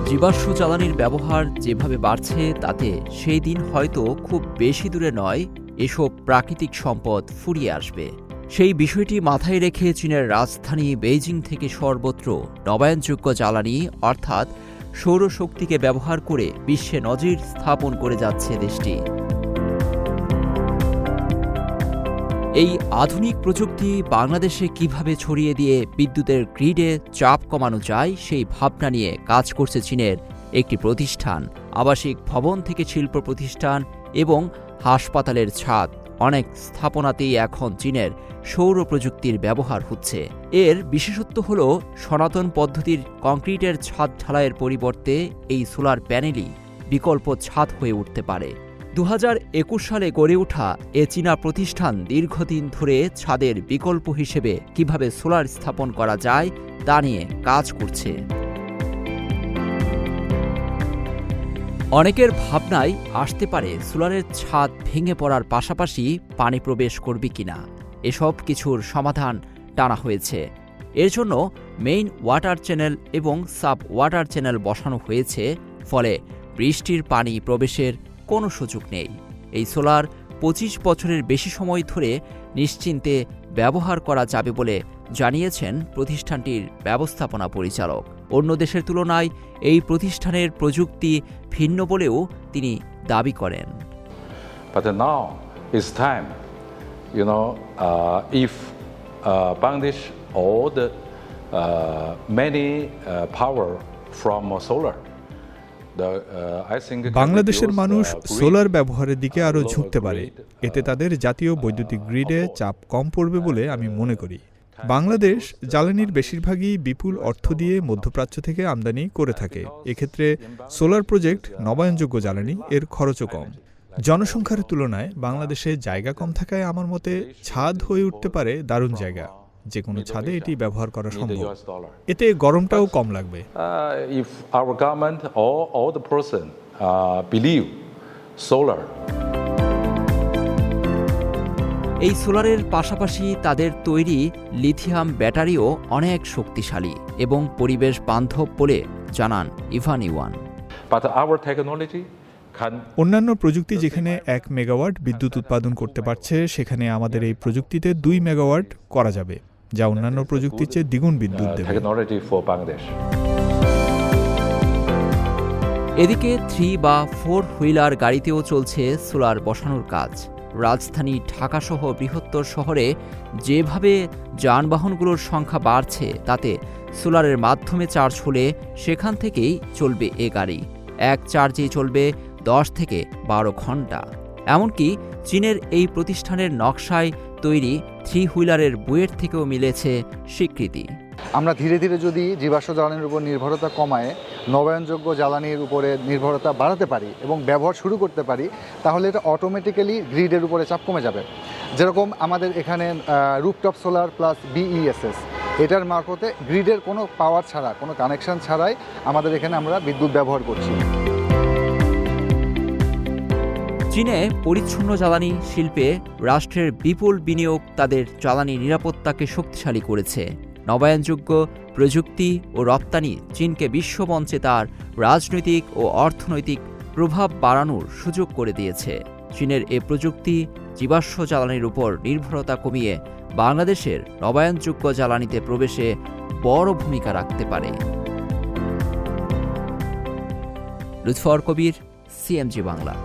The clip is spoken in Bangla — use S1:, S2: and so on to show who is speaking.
S1: জীবাশ্ম জ্বালানির ব্যবহার যেভাবে বাড়ছে তাতে সেই দিন হয়তো খুব বেশি দূরে নয় এসব প্রাকৃতিক সম্পদ ফুরিয়ে আসবে। সেই বিষয়টি মাথায় রেখে চীনের রাজধানী বেইজিং থেকে সর্বত্র নবায়নযোগ্য জ্বালানি অর্থাৎ সৌরশক্তিকে ব্যবহার করে বিশ্বে নজির স্থাপন করে যাচ্ছে দেশটি। এই আধুনিক প্রযুক্তি বাংলাদেশে কিভাবে ছড়িয়ে দিয়ে বিদ্যুতের গ্রিডে চাপ কমানো যায় সেই ভাবনা নিয়ে কাজ করছে চীনের একটি প্রতিষ্ঠান। আবাসিক ভবন থেকে শিল্প প্রতিষ্ঠান এবং হাসপাতালের ছাদ অনেক স্থাপনাতেই এখন চীনের সৌর প্রযুক্তির ব্যবহার হচ্ছে। এর বিশেষত্ব হল সনাতন পদ্ধতির কংক্রিটের ছাদ ঢালাইয়ের পরিবর্তে এই সোলার প্যানেলই বিকল্প ছাদ হয়ে উঠতে পারে। 2021 সালে গড়ে ওঠা এ চীনা প্রতিষ্ঠান দীর্ঘদিন ধরে ছাদের বিকল্প হিসেবে কিভাবে সোলার স্থাপন করা যায় তা নিয়ে কাজ করছে। অনেকের ভাবনায় আসতে পারে সোলারের ছাদ ভেঙে পড়ার পাশাপাশি পানি প্রবেশ করবে কিনা। এসব কিছুর সমাধান টানা হয়েছে। এর জন্য মেইন ওয়াটার চ্যানেল এবং সাব ওয়াটার চ্যানেল বসানো হয়েছে, ফলে বৃষ্টির পানি প্রবেশের কোনো সুযোগ নেই। এই সোলার 25 বছরের বেশি সময় ধরে নিশ্চিন্তে ব্যবহার করা যাবে বলে জানিয়েছেন প্রতিষ্ঠানটির ব্যবস্থাপনা পরিচালক। অন্য দেশের তুলনায় এই প্রতিষ্ঠানের প্রযুক্তি ভিন্ন বলেও তিনি দাবি করেন।
S2: But now it's time, if Bangladesh all the many power from solar.
S3: বাংলাদেশের মানুষ সোলার ব্যবহারের দিকে আরও ঝুঁকতে পারে। এতে তাদের জাতীয় বৈদ্যুতিক গ্রিডে চাপ কম পড়বে বলে আমি মনে করি। বাংলাদেশ জ্বালানির বেশিরভাগই বিপুল অর্থ দিয়ে মধ্যপ্রাচ্য থেকে আমদানি করে থাকে। এক্ষেত্রে সোলার প্রজেক্ট নবায়নযোগ্য জ্বালানি, এর খরচও কম। জনসংখ্যার তুলনায় বাংলাদেশে জায়গা কম থাকায় আমার মতে ছাদ হয়ে উঠতে পারে দারুণ জায়গা। যে কোনো ছাদে এটি ব্যবহার করা সম্ভব। এতে গরমটাও কম লাগবে।
S2: If our government or all the person believe solar.
S1: এই সোলারের পাশাপাশি তাদের তৈরি লিথিয়াম ব্যাটারিও অনেক শক্তিশালী এবং পরিবেশ বান্ধব বলে জানান ইভান ইওয়ান।
S2: But our technology
S3: অন্যান্য প্রযুক্তি যেখানে 1 মেগাওয়াট বিদ্যুৎ উৎপাদন করতে পারছে, সেখানে আমাদের এই প্রযুক্তিতে 2 মেগাওয়াট করা যাবে, যা অন্যান্য প্রযুক্তির চেয়ে দ্বিগুণ বিদ্যুৎ দেবে।
S1: এদিকে 3 বা 4 হুইলার গাড়িতেও চলছে সোলার বসানোর কাজ। রাজধানী ঢাকাসহ বৃহত্তর শহরে যেভাবে যানবাহনগুলোর সংখ্যা বাড়ছে তাতে সোলারের মাধ্যমে চার্জ হলে সেখান থেকেই চলবে এ গাড়ি। এক চার্জেই চলবে 10 থেকে 12 ঘন্টা। এমনকি চীনের এই প্রতিষ্ঠানের নকশায় তৈরি 3 হুইলারের বুয়েট থেকেও মিলেছে স্বীকৃতি।
S4: আমরা ধীরে ধীরে যদি জীবাশ্ম জ্বালানির উপর নির্ভরতা কমায় নবায়নযোগ্য জ্বালানির উপরে নির্ভরতা বাড়াতে পারি এবং ব্যবহার শুরু করতে পারি, তাহলে এটা অটোমেটিক্যালি গ্রিডের উপরে চাপ কমে যাবে। যেরকম আমাদের এখানে রুফটপ সোলার প্লাস BESS, এটার মারফতে গ্রিডের কোনো পাওয়ার ছাড়া, কোনো কানেকশন ছাড়াই আমাদের এখানে আমরা বিদ্যুৎ ব্যবহার করছি।
S1: চীনে পরিচ্ছন্ন জ্বালানি শিল্পে রাষ্ট্রের বিপুল বিনিয়োগ তাদের জ্বালানি নিরাপত্তাকে শক্তিশালী করেছে। নবায়নযোগ্য প্রযুক্তি ও রপ্তানি চীনকে বিশ্বমঞ্চে তার রাজনৈতিক ও অর্থনৈতিক প্রভাব বাড়ানোর সুযোগ করে দিয়েছে। চীনের এ প্রযুক্তি জীবাশ্ম জ্বালানির উপর নির্ভরতা কমিয়ে বাংলাদেশের নবায়নযোগ্য জ্বালানিতে প্রবেশে বড় ভূমিকা রাখতে পারে। লুৎফর কবির, CMG বাংলা।